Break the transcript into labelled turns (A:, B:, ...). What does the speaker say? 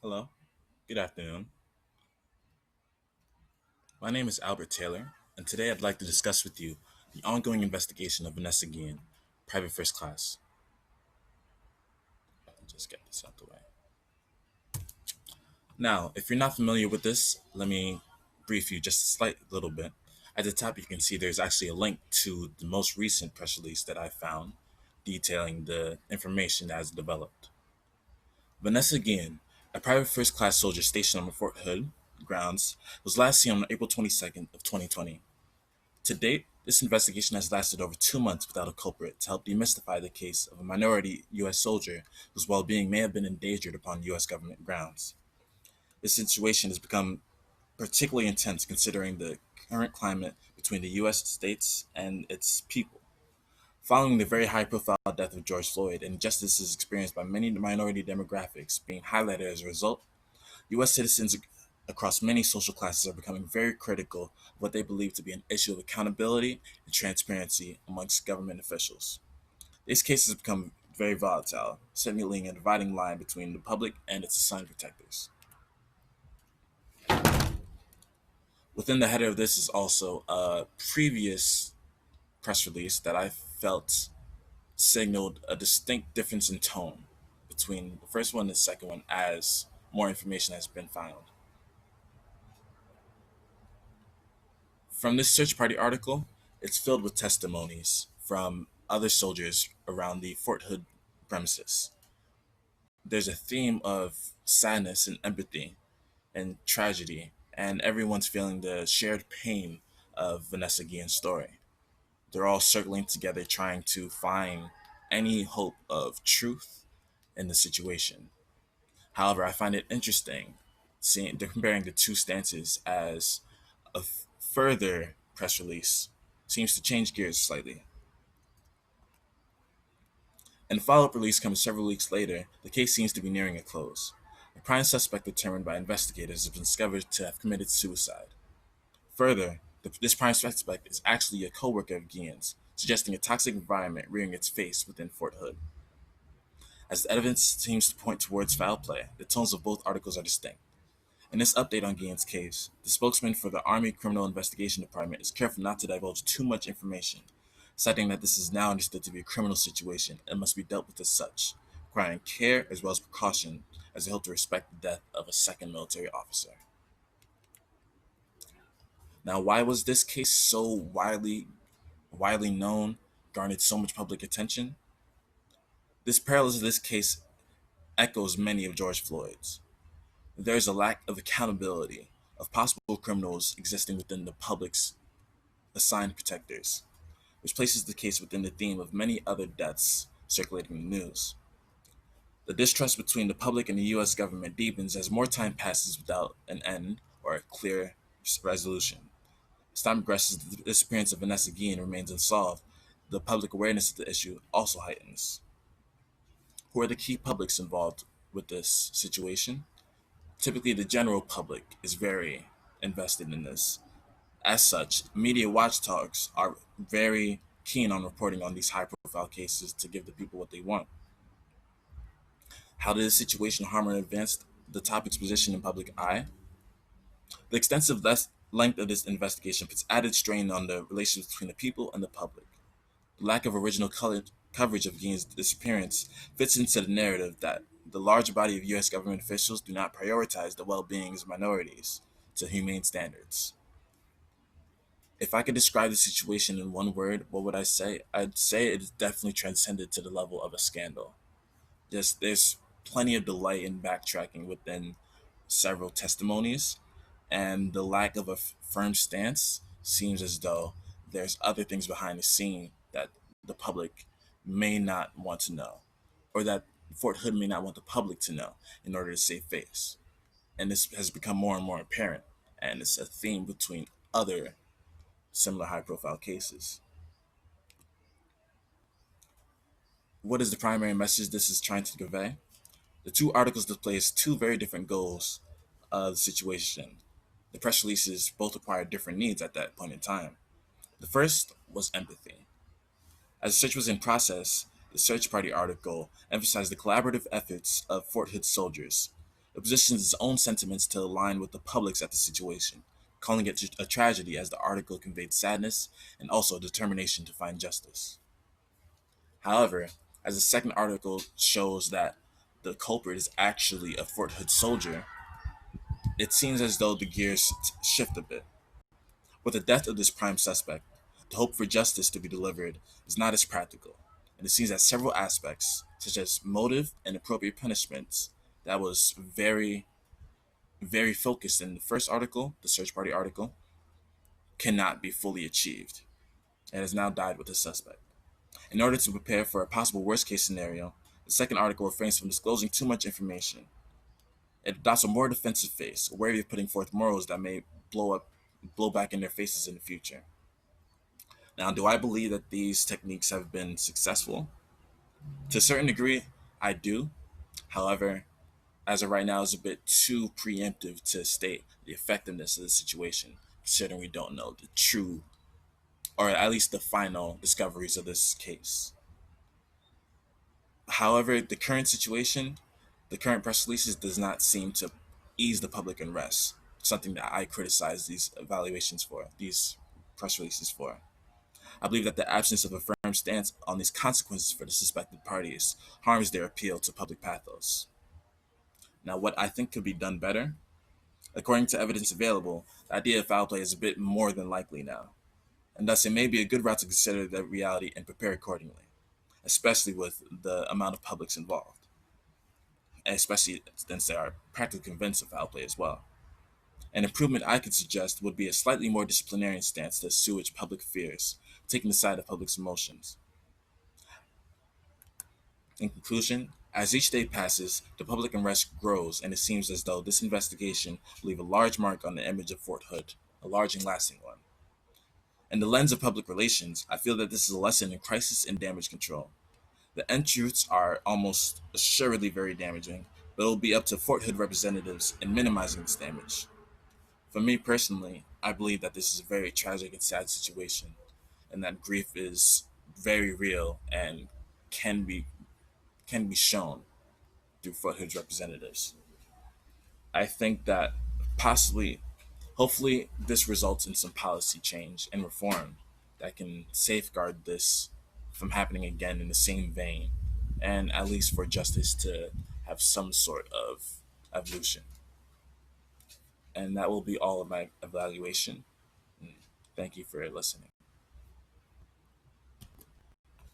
A: Hello, good afternoon. My name is Albert Taylor, and today I'd like to discuss with you the ongoing investigation of Vanessa Guillen, Private First Class. Just get this out the way. Now, if you're not familiar with this, let me brief you just a slight little bit. At the top, you can see there's actually a link to the most recent press release that I found detailing the information that has developed. Vanessa Guillen, a private first class soldier stationed on the Fort Hood grounds, was last seen on April 22nd of 2020. To date, this investigation has lasted over 2 months without a culprit to help demystify the case of a minority U.S. soldier whose well-being may have been endangered upon U.S. government grounds. This situation has become particularly intense considering the current climate between the U.S. states and its people. Following the very high-profile death of George Floyd, injustices experienced by many minority demographics being highlighted as a result, U.S. citizens across many social classes are becoming very critical of what they believe to be an issue of accountability and transparency amongst government officials. These cases have become very volatile, signaling a dividing line between the public and its assigned protectors. Within the header of this is also a previous press release that I felt signaled a distinct difference in tone between the first one and the second one as more information has been found. From this search party article, it's filled with testimonies from other soldiers around the Fort Hood premises. There's a theme of sadness and empathy and tragedy, and everyone's feeling the shared pain of Vanessa Guillen's story. They're all circling together trying to find any hope of truth in the situation. However, I find it interesting seeing comparing the two stances as further press release seems to change gears slightly. And the follow up release comes several weeks later, the case seems to be nearing a close. A prime suspect determined by investigators has been discovered to have committed suicide. Further, this prime suspect is actually a co worker of Guillen's, suggesting a toxic environment rearing its face within Fort Hood. As the evidence seems to point towards foul play, the tones of both articles are distinct. In this update on Guillen's case, the spokesman for the Army Criminal Investigation Department is careful not to divulge too much information, citing that this is now understood to be a criminal situation and must be dealt with as such, requiring care as well as precaution as they hope to respect the death of a second military officer. Now, why was this case so widely known, garnered so much public attention? This parallels of this case echoes many of George Floyd's. There's a lack of accountability of possible criminals existing within the public's assigned protectors, which places the case within the theme of many other deaths circulating in the news. The distrust between the public and the US government deepens as more time passes without an end or a clear resolution. As time progresses, the disappearance of Vanessa Guillen remains unsolved. The public awareness of the issue also heightens. Who are the key publics involved with this situation? Typically, the general public is very invested in this. As such, media watchdogs are very keen on reporting on these high profile cases to give the people what they want. How did this situation harm or advance the topic's position in public eye? The extensive length of this investigation puts added strain on the relations between the people and the public. The lack of original coverage of Guillen's disappearance fits into the narrative that the large body of U.S. government officials do not prioritize the well being of minorities to humane standards. If I could describe the situation in one word, what would I say? I'd say it is definitely transcended to the level of a scandal. There's plenty of delay in backtracking within several testimonies, and the lack of a firm stance seems as though there's other things behind the scene that the public may not want to know, or that Fort Hood may not want the public to know in order to save face. And this has become more and more apparent, and it's a theme between other similar high profile cases. What is the primary message this is trying to convey? The two articles displays two very different goals of the situation. The press releases both required different needs at that point in time. The first was empathy. As the search was in process, the search party article emphasized the collaborative efforts of Fort Hood soldiers, It positions its own sentiments to align with the public's at the situation, calling it a tragedy as the article conveyed sadness and also determination to find justice. However, as the second article shows that the culprit is actually a Fort Hood soldier, it seems as though the gears shift a bit. With the death of this prime suspect, the hope for justice to be delivered is not as practical, and it seems that several aspects, such as motive and appropriate punishments, that was very focused in the first article, the search party article, cannot be fully achieved, and has now died with the suspect. In order to prepare for a possible worst case scenario, the second article refrains from disclosing too much information. It adopts a more defensive face, wary of putting forth morals that may blow back in their faces in the future. Now, do I believe that these techniques have been successful? To a certain degree, I do. However, as of right now, it's a bit too preemptive to state the effectiveness of the situation, considering we don't know the true, or at least the final discoveries of this case. However, the current situation, the current press releases does not seem to ease the public unrest, something that I criticize these evaluations for, these press releases for. I believe that the absence of a firm stance on these consequences for the suspected parties harms their appeal to public pathos. Now, what I think could be done better, according to evidence available, the idea of foul play is a bit more than likely now, and thus it may be a good route to consider the reality and prepare accordingly, especially with the amount of publics involved, and especially since they are practically convinced of foul play as well. An improvement I could suggest would be a slightly more disciplinarian stance to assuage public fears, taking the side of public's emotions. In conclusion, as each day passes, the public unrest grows, and it seems as though this investigation will leave a large mark on the image of Fort Hood, a large and lasting one. In the lens of public relations, I feel that this is a lesson in crisis and damage control. The end truths are almost assuredly very damaging, but it will be up to Fort Hood representatives in minimizing this damage. For me personally, I believe that this is a very tragic and sad situation, and that grief is very real and can be can be shown through Fort Hood's representatives. I think that possibly, hopefully, this results in some policy change and reform that can safeguard this from happening again in the same vein, and at least for justice to have some sort of evolution. And that will be all of my evaluation. Thank you for listening.